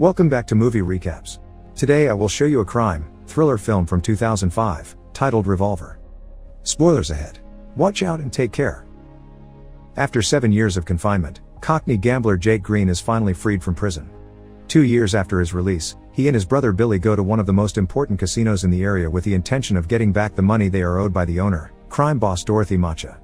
Welcome back to Movie Recaps. Today I will show you a crime, thriller film from 2005, titled Revolver. Spoilers ahead. Watch out and take care. After 7 years of confinement, Cockney gambler Jake Green is finally freed from prison. 2 years after his release, he and his brother Billy go to one of the most important casinos in the area with the intention of getting back the money they are owed by the owner, crime boss Dorothy Macha.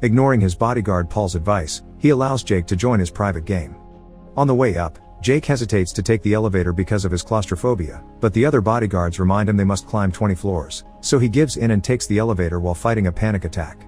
Ignoring his bodyguard Paul's advice, he allows Jake to join his private game. On the way up, Jake hesitates to take the elevator because of his claustrophobia, but the other bodyguards remind him they must climb 20 floors, so he gives in and takes the elevator while fighting a panic attack.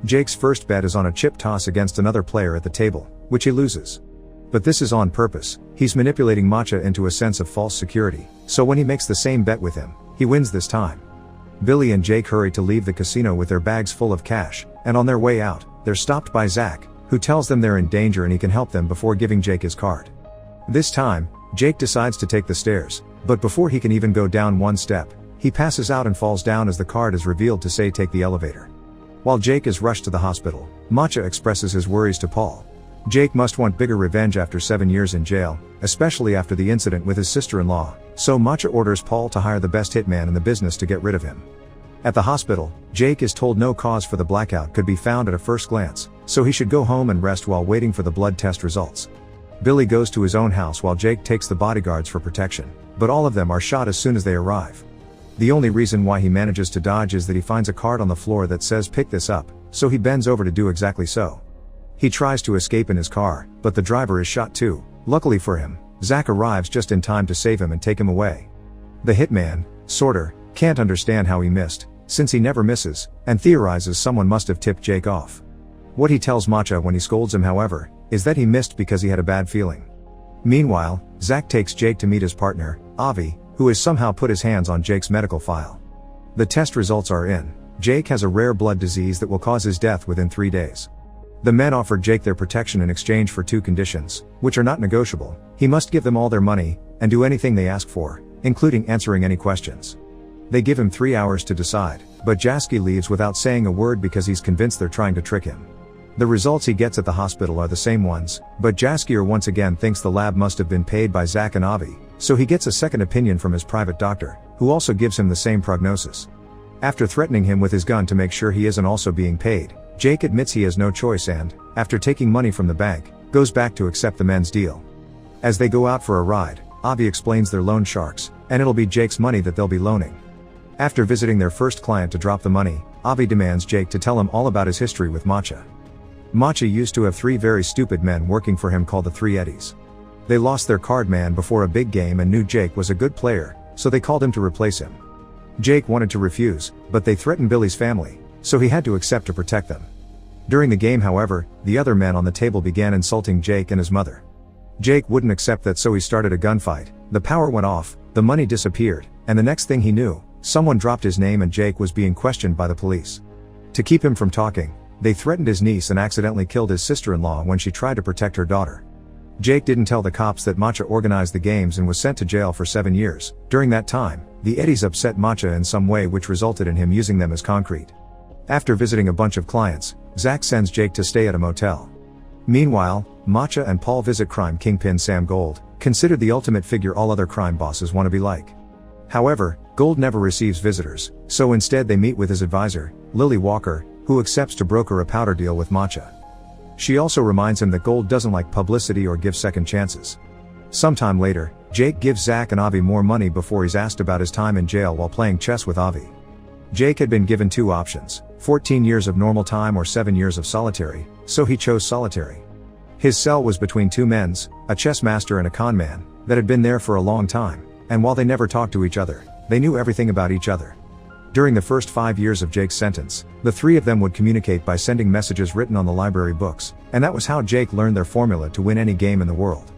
Jake's first bet is on a chip toss against another player at the table, which he loses. But this is on purpose. He's manipulating Macha into a sense of false security, so when he makes the same bet with him, he wins this time. Billy and Jake hurry to leave the casino with their bags full of cash, and on their way out, they're stopped by Zach, who tells them they're in danger and he can help them before giving Jake his card. This time, Jake decides to take the stairs, but before he can even go down one step, he passes out and falls down as the card is revealed to say take the elevator. While Jake is rushed to the hospital, Macha expresses his worries to Paul. Jake must want bigger revenge after 7 years in jail, especially after the incident with his sister-in-law, so Macha orders Paul to hire the best hitman in the business to get rid of him. At the hospital, Jake is told no cause for the blackout could be found at a first glance, so he should go home and rest while waiting for the blood test results. Billy goes to his own house while Jake takes the bodyguards for protection, but all of them are shot as soon as they arrive. The only reason why he manages to dodge is that he finds a card on the floor that says pick this up, so he bends over to do exactly so. He tries to escape in his car, but the driver is shot too. Luckily for him, Zach arrives just in time to save him and take him away. The hitman, Sorter, can't understand how he missed, since he never misses, and theorizes someone must have tipped Jake off. What he tells Macha when he scolds him, however, is that he missed because he had a bad feeling. Meanwhile, Zach takes Jake to meet his partner, Avi, who has somehow put his hands on Jake's medical file. The test results are in. Jake has a rare blood disease that will cause his death within 3 days. The men offer Jake their protection in exchange for 2 conditions, which are not negotiable. He must give them all their money, and do anything they ask for, including answering any questions. They give him 3 hours to decide, but Jasky leaves without saying a word because he's convinced they're trying to trick him. The results he gets at the hospital are the same ones, but Jaskier once again thinks the lab must have been paid by Zach and Avi, so he gets a second opinion from his private doctor, who also gives him the same prognosis. After threatening him with his gun to make sure he isn't also being paid, Jake admits he has no choice and, after taking money from the bank, goes back to accept the men's deal. As they go out for a ride, Avi explains they're loan sharks, and it'll be Jake's money that they'll be loaning. After visiting their first client to drop the money, Avi demands Jake to tell him all about his history with Macha. Macha used to have 3 very stupid men working for him called the Three Eddies. They lost their card man before a big game and knew Jake was a good player, so they called him to replace him. Jake wanted to refuse, but they threatened Billy's family, so he had to accept to protect them. During the game, however, the other men on the table began insulting Jake and his mother. Jake wouldn't accept that, so he started a gunfight. The power went off, the money disappeared, and the next thing he knew, someone dropped his name and Jake was being questioned by the police. To keep him from talking, they threatened his niece and accidentally killed his sister-in-law when she tried to protect her daughter. Jake didn't tell the cops that Macha organized the games and was sent to jail for 7 years. During that time, the Eddies upset Macha in some way which resulted in him using them as concrete. After visiting a bunch of clients, Zach sends Jake to stay at a motel. Meanwhile, Macha and Paul visit crime kingpin Sam Gold, considered the ultimate figure all other crime bosses want to be like. However, Gold never receives visitors, so instead they meet with his advisor, Lily Walker, who accepts to broker a powder deal with Macha. She also reminds him that Gold doesn't like publicity or give second chances. Sometime later, Jake gives Zach and Avi more money before he's asked about his time in jail while playing chess with Avi. Jake had been given 2 options, 14 years of normal time or 7 years of solitary, so he chose solitary. His cell was between 2 men's, a chess master and a con man, that had been there for a long time, and while they never talked to each other, they knew everything about each other. During the first 5 years of Jake's sentence, the 3 of them would communicate by sending messages written on the library books, and that was how Jake learned their formula to win any game in the world.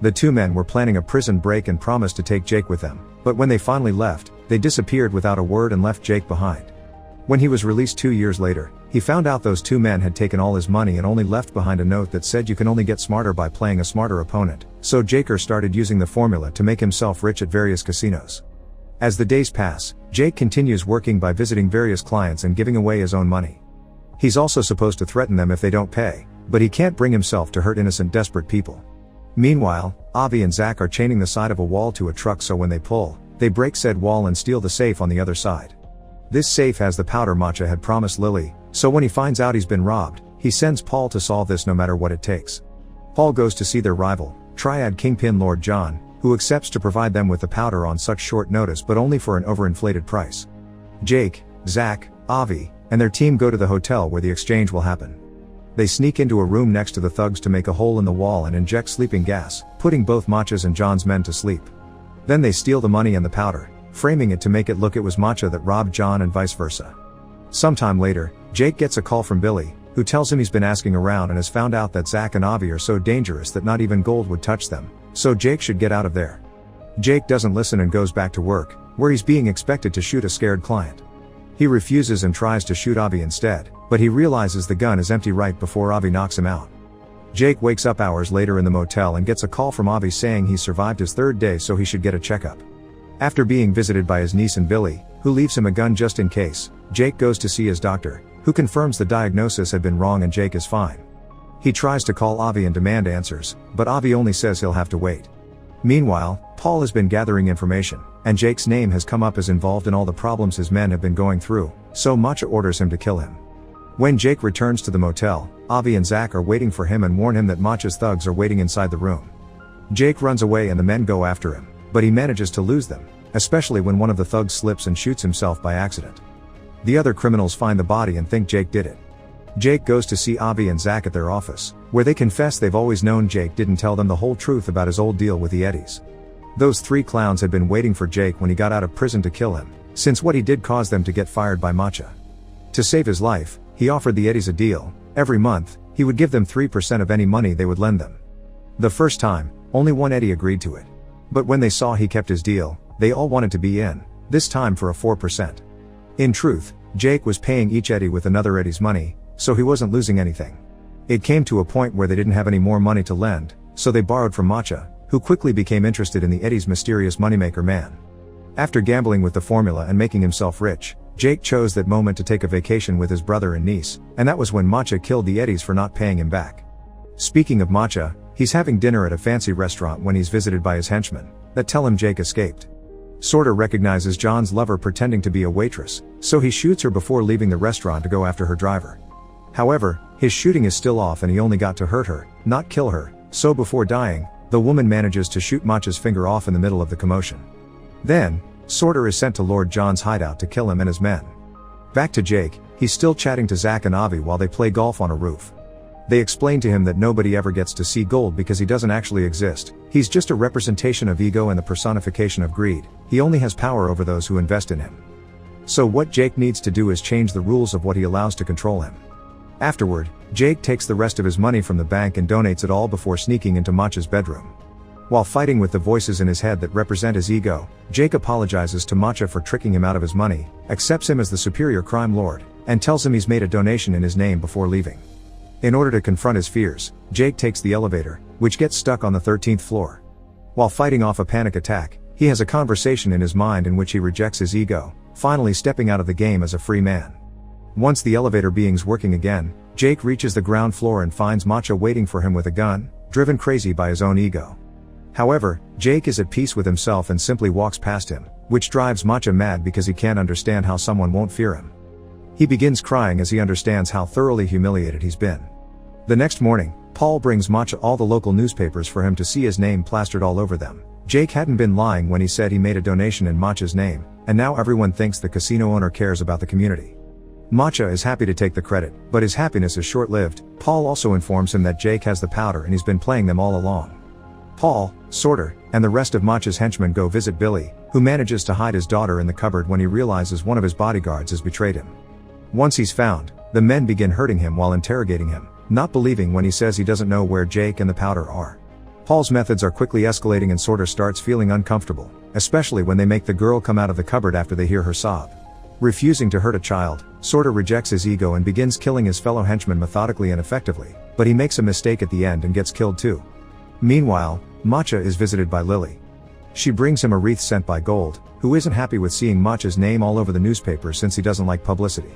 The 2 men were planning a prison break and promised to take Jake with them, but when they finally left, they disappeared without a word and left Jake behind. When he was released 2 years later, he found out those 2 men had taken all his money and only left behind a note that said you can only get smarter by playing a smarter opponent, so Jaker started using the formula to make himself rich at various casinos. As the days pass, Jake continues working by visiting various clients and giving away his own money. He's also supposed to threaten them if they don't pay, but he can't bring himself to hurt innocent, desperate people. Meanwhile, Avi and Zach are chaining the side of a wall to a truck, so when they pull, they break said wall and steal the safe on the other side. This safe has the powder Matcha had promised Lily, so when he finds out he's been robbed, he sends Paul to solve this no matter what it takes. Paul goes to see their rival, Triad Kingpin Lord John, who accepts to provide them with the powder on such short notice but only for an overinflated price. Jake, Zach, Avi, and their team go to the hotel where the exchange will happen. They sneak into a room next to the thugs to make a hole in the wall and inject sleeping gas, putting both Matcha's and John's men to sleep. Then they steal the money and the powder, framing it to make it look it was Matcha that robbed John and vice versa. Sometime later, Jake gets a call from Billy, who tells him he's been asking around and has found out that Zach and Avi are so dangerous that not even gold would touch them, so Jake should get out of there. Jake doesn't listen and goes back to work, where he's being expected to shoot a scared client. He refuses and tries to shoot Avi instead, but he realizes the gun is empty right before Avi knocks him out. Jake wakes up hours later in the motel and gets a call from Avi saying he's survived his third day, so he should get a checkup. After being visited by his niece and Billy, who leaves him a gun just in case, Jake goes to see his doctor, who confirms the diagnosis had been wrong and Jake is fine. He tries to call Avi and demand answers, but Avi only says he'll have to wait. Meanwhile, Paul has been gathering information, and Jake's name has come up as involved in all the problems his men have been going through, so Matcha orders him to kill him. When Jake returns to the motel, Avi and Zach are waiting for him and warn him that Matcha's thugs are waiting inside the room. Jake runs away and the men go after him, but he manages to lose them, especially when one of the thugs slips and shoots himself by accident. The other criminals find the body and think Jake did it. Jake goes to see Avi and Zach at their office, where they confess they've always known Jake didn't tell them the whole truth about his old deal with the Eddies. Those three clowns had been waiting for Jake when he got out of prison to kill him, since what he did caused them to get fired by Matcha. To save his life, he offered the Eddies a deal. Every month, he would give them 3% of any money they would lend them. The first time, only one Eddie agreed to it. But when they saw he kept his deal, they all wanted to be in, this time for a 4%. In truth, Jake was paying each Eddie with another Eddie's money, so he wasn't losing anything. It came to a point where they didn't have any more money to lend, so they borrowed from Matcha, who quickly became interested in the Eddie's mysterious moneymaker man. After gambling with the formula and making himself rich, Jake chose that moment to take a vacation with his brother and niece, and that was when Matcha killed the Eddies for not paying him back. Speaking of Matcha, he's having dinner at a fancy restaurant when he's visited by his henchmen, that tell him Jake escaped. Sorter recognizes John's lover pretending to be a waitress, so he shoots her before leaving the restaurant to go after her driver. However, his shooting is still off and he only got to hurt her, not kill her, so before dying, the woman manages to shoot Matcha's finger off in the middle of the commotion. Then, Sorter is sent to Lord John's hideout to kill him and his men. Back to Jake, he's still chatting to Zach and Avi while they play golf on a roof. They explain to him that nobody ever gets to see gold because he doesn't actually exist, he's just a representation of ego and the personification of greed, he only has power over those who invest in him. So what Jake needs to do is change the rules of what he allows to control him. Afterward, Jake takes the rest of his money from the bank and donates it all before sneaking into Matcha's bedroom. While fighting with the voices in his head that represent his ego, Jake apologizes to Matcha for tricking him out of his money, accepts him as the superior crime lord, and tells him he's made a donation in his name before leaving. In order to confront his fears, Jake takes the elevator, which gets stuck on the 13th floor. While fighting off a panic attack, he has a conversation in his mind in which he rejects his ego, finally stepping out of the game as a free man. Once the elevator being's working again, Jake reaches the ground floor and finds Matcha waiting for him with a gun, driven crazy by his own ego. However, Jake is at peace with himself and simply walks past him, which drives Matcha mad because he can't understand how someone won't fear him. He begins crying as he understands how thoroughly humiliated he's been. The next morning, Paul brings Matcha all the local newspapers for him to see his name plastered all over them. Jake hadn't been lying when he said he made a donation in Matcha's name, and now everyone thinks the casino owner cares about the community. Matcha is happy to take the credit, but his happiness is short-lived. Paul also informs him that Jake has the powder and he's been playing them all along. Paul, Sorter, and the rest of Matcha's henchmen go visit Billy, who manages to hide his daughter in the cupboard when he realizes one of his bodyguards has betrayed him. Once he's found, the men begin hurting him while interrogating him, not believing when he says he doesn't know where Jake and the powder are. Paul's methods are quickly escalating and Sorter starts feeling uncomfortable, especially when they make the girl come out of the cupboard after they hear her sob. Refusing to hurt a child, Sorter rejects his ego and begins killing his fellow henchmen methodically and effectively, but he makes a mistake at the end and gets killed too. Meanwhile, Matcha is visited by Lily. She brings him a wreath sent by Gold, who isn't happy with seeing Matcha's name all over the newspaper since he doesn't like publicity.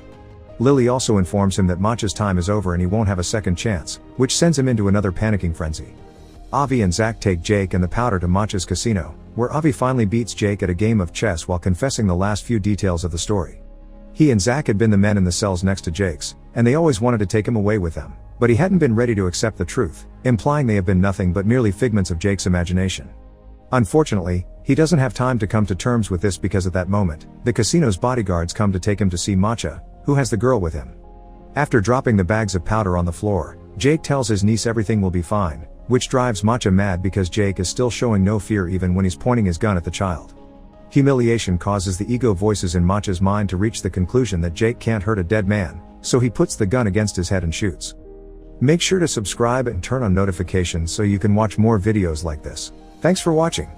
Lily also informs him that Matcha's time is over and he won't have a second chance, which sends him into another panicking frenzy. Avi and Zach take Jake and the powder to Matcha's casino, where Avi finally beats Jake at a game of chess while confessing the last few details of the story. He and Zach had been the men in the cells next to Jake's, and they always wanted to take him away with them, but he hadn't been ready to accept the truth, implying they have been nothing but merely figments of Jake's imagination. Unfortunately, he doesn't have time to come to terms with this because at that moment, the casino's bodyguards come to take him to see Matcha, who has the girl with him. After dropping the bags of powder on the floor, Jake tells his niece everything will be fine, which drives Matcha mad because Jake is still showing no fear even when he's pointing his gun at the child. Humiliation causes the ego voices in Matcha's mind to reach the conclusion that Jake can't hurt a dead man, so he puts the gun against his head and shoots. Make sure to subscribe and turn on notifications so you can watch more videos like this. Thanks for watching.